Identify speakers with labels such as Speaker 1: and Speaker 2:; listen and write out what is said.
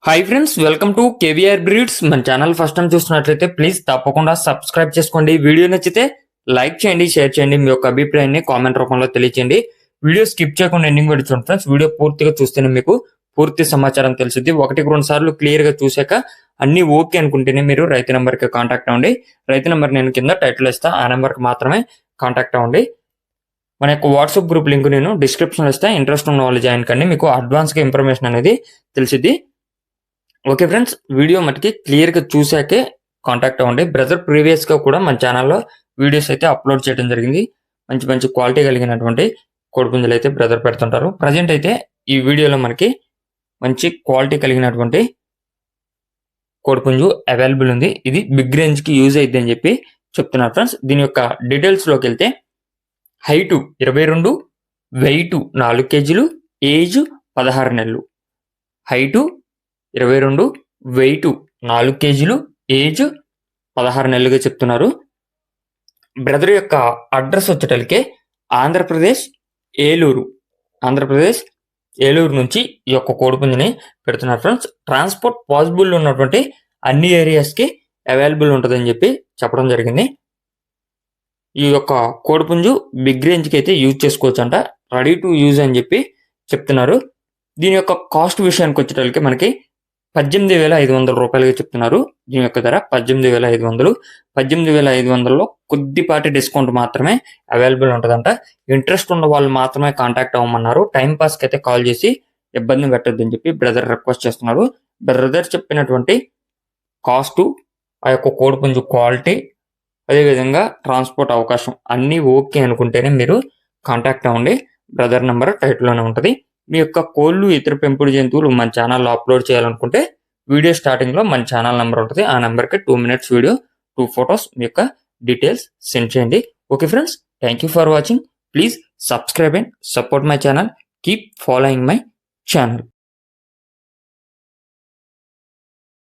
Speaker 1: Hi friends, welcome to KVR breeds. మన channel first time చూస్తున్నట్లయితే please తప్పకుండా సబ్స్క్రైబ్ చేసుకోండి. వీడియో నచ్చితే లైక్ చేయండి, షేర్ చేయండి, మీ యొక్క అభిప్రాయాన్ని కామెంట్ రూపంలో తెలియచేయండి. వీడియో స్కిప్ చేయకుండా ఎండింగ్ వరకు చూడండి ఫ్రెండ్స్. వీడియో పూర్తిగా చూస్తేనే మీకు పూర్తి సమాచారం తెలిసింది. ఒకటికి రెండు సార్లు క్లియర్ గా చూసాక అన్ని ఓకే అనుకుంటేనే మీరు రైతు నెంబర్ కి కాంటాక్ట్ అవ్వండి. రైతు నెంబర్ నేను కింద టైటిల్ ఇస్తా, ఆ నెంబర్ కి మాత్రమే కాంటాక్ట్ అవ్వండి. మన యొక్క వాట్సాప్ గ్రూప్ లింక్ నేను డిస్క్రిప్షన్ ఇస్తా. ఇంట్రెస్ట్ ఉన్న వాళ్ళు జాయిన్ కండి, మీకు అడ్వాన్స్ గా ఇన్ఫర్మేషన్ అనేది తెలిసిద్ది. ఓకే ఫ్రెండ్స్, వీడియో మటుకి క్లియర్గా చూసాకే కాంటాక్ట్ అవ్వండి. బ్రదర్ ప్రీవియస్గా కూడా మన ఛానల్లో వీడియోస్ అయితే అప్లోడ్ చేయడం జరిగింది. మంచి మంచి క్వాలిటీ కలిగినటువంటి కోడిపుంజులు అయితే బ్రదర్ పెడుతుంటారు. ప్రజెంట్ అయితే ఈ వీడియోలో మనకి మంచి క్వాలిటీ కలిగినటువంటి కోడిపుంజు అవైలబుల్ ఉంది. ఇది బిగ్ రేంజ్కి యూజ్ అయ్యింది అని చెప్పి చెప్తున్నారు ఫ్రెండ్స్. దీని యొక్క డీటెయిల్స్లోకి వెళ్తే హైటు 22, వెయిట్ 4 కేజీలు, ఏజ్ 16 నెలలు. హైటు 22, వెయిట్ 4 కేజీలు, ఏజ్ 16 నెలలుగా చెప్తున్నారు. బ్రదర్ యొక్క అడ్రస్ వచ్చేటలికే ఆంధ్రప్రదేశ్ ఏలూరు నుంచి ఈ యొక్క కోడిపుంజుని పెడుతున్నారు ఫ్రెండ్స్. ట్రాన్స్పోర్ట్ పాసిబుల్ ఉన్నటువంటి అన్ని ఏరియాస్కి అవైలబుల్ ఉంటుందని చెప్పి చెప్పడం జరిగింది. ఈ యొక్క కోడిపుంజు బిగ్ రేంజ్కి అయితే యూజ్ చేసుకోవచ్చు అంట, రెడీ టు యూజ్ అని చెప్పి చెప్తున్నారు. దీని యొక్క కాస్ట్ విషయానికి వచ్చేటలికి మనకి 18,500 రూపాయలుగా చెప్తున్నారు. దీని యొక్క ధర 18,500. 18,500లో కొద్దిపాటి డిస్కౌంట్ మాత్రమే అవైలబుల్ ఉంటుందంట. ఇంట్రెస్ట్ ఉన్న వాళ్ళు మాత్రమే కాంటాక్ట్ అవ్వమన్నారు. టైం పాస్కి అయితే కాల్ చేసి ఇబ్బంది పెట్టొద్దని చెప్పి బ్రదర్ రిక్వెస్ట్ చేస్తున్నారు. బ్రదర్ చెప్పినటువంటి కాస్టు, ఆ యొక్క కోడిపుంజు క్వాలిటీ, అదేవిధంగా ట్రాన్స్పోర్ట్ అవకాశం అన్నీ ఓకే అనుకుంటేనే మీరు కాంటాక్ట్ అవ్వండి. బ్రదర్ నెంబర్ టైటిల్లోనే ఉంటుంది. మీ యొక్క కోళ్ళు, ఇతర పెంపుడు జంతువులు మన ఛానల్లో అప్లోడ్ చేయాలనుకుంటే వీడియో స్టార్టింగ్లో మన ఛానల్ నెంబర్ ఉంటుంది. ఆ నెంబర్కి 2 minutes వీడియో, 2 photos మీ యొక్క డీటెయిల్స్ సెండ్ చేయండి. Okay friends, thank you for watching. Please subscribe and support my channel. Keep following my channel.